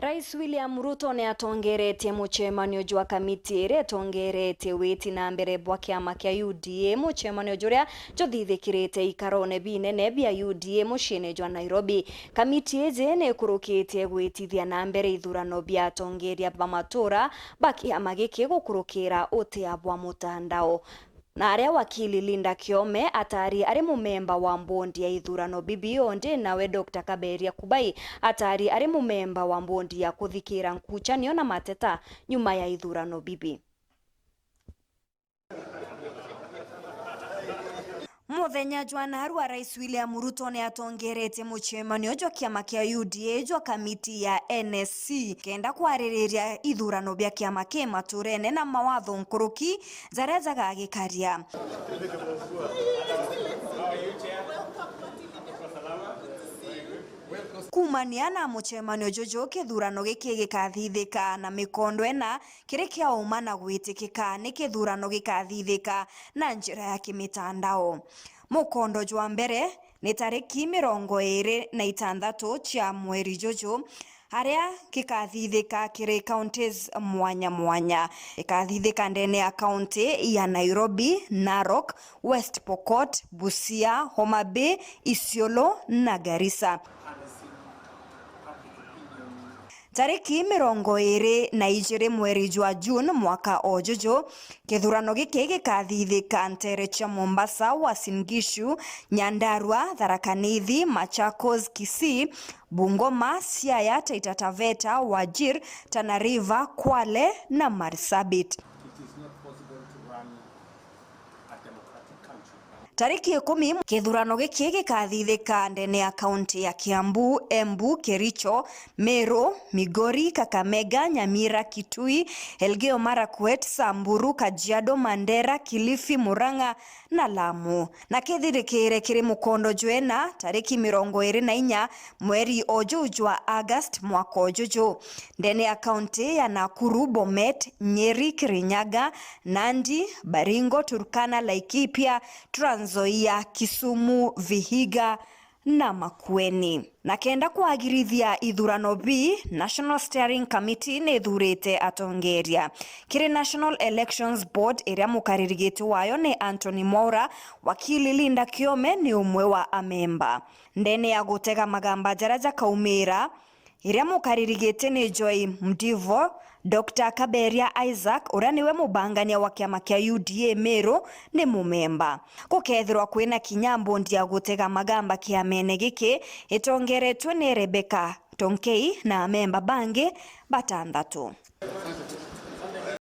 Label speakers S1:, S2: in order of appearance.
S1: Rais William RUTO ne atongeretie mucemanio jwa kamiti ire atongeretie witi na mbere bwa kiama kia UDA mucemanio juria jothithikirite ikarone binene bia UDA mucini jwa Nairobi. Kamiti ije ne kurukitie gwitithia na mbere ithurano bia atongeria ba matura ba kiama giki gukurukira utia bwa mutandao. Na aria wakili Linda KIOME atari ari mumemba wa mbundi ya ithurano BBOndi nawe Dr. KABERIA kubai atari ari mumemba wa mbundi ya KUTHIKIIRA nkuchanio na MATETA nyuma ya ithurano bibi. Muthenya jwana wa Rais William RUTO ne atongerete mucemanio jwa kiama kia UDA jwa kamiti ya NSC kenda kwaririria ithurano bia kiama kia maturene na mawatho nkuruki zaria zagagikaria. Kumania na mucemanio jojo kithurano giki gikathithika na mikondo ena kiri kia uma na gwitikika ni kithurano gikathithika na njira ya kimitandao. Mukondo jwa mbere ni tariki 26 cia mweri jojo haria kikathithika kiri counties mwanya mwanya. Ikathithika ndene ya county ya Nairobi, Narok, West Pokot, Busia, Homa Bay, Isiolo na Garissa. Tariki 22 mweri jwa June mwaka ojojo kithurano giki gikathithika ntere cha Mombasa, Uasin Gishu, Nyandarua, Tharaka Nithi, Machakos, Kisii, Bungoma, Siaya, Taita Taveta, Wajir, Tana River, Kwale na Marsabit. Tariki 10 kithurano giki gikathithika ndene ya kaunti ya Kiambu, Embu, Kericho, Meru, Migori, Kakamega, Nyamira, Kitui, Elgeyo Marakwet, Samburu, Kajiado, Mandera, Kilifi, Murang'a na Lamu. Na kithirikire kiri mukondo jwena tariki 24 mweri ojo jwa August mwaka ojojo ndene ya kaunti ya Nakuru, Bomet, Nyeri, Kirinyaga, Nandi, Baringo, Turkana, Laikipia, Trans Nzoia, Kisumu, Vihiga na Makueni. Na kenda kuagirithia ithurano B, National Steering Committee ne thurite atongeria. Kiri National Elections Board iria mukaririgiti wayo ne Anthony Moura, wakili Linda KIOME ni umwe wa amemba. Ndene ya gutega magamba jaraja kaumira iria mukaririgiti ni Joy Mdivo, Dr. KABERIA Isaac uria niwe mubangania wa kiama kia UDA Meru ni mumemba. Kukethirwa kwina kinya mbundi ya gutega magamba kiamene giki itongeretwe ni Rebecca Tonkei na amemba bangi batandatu.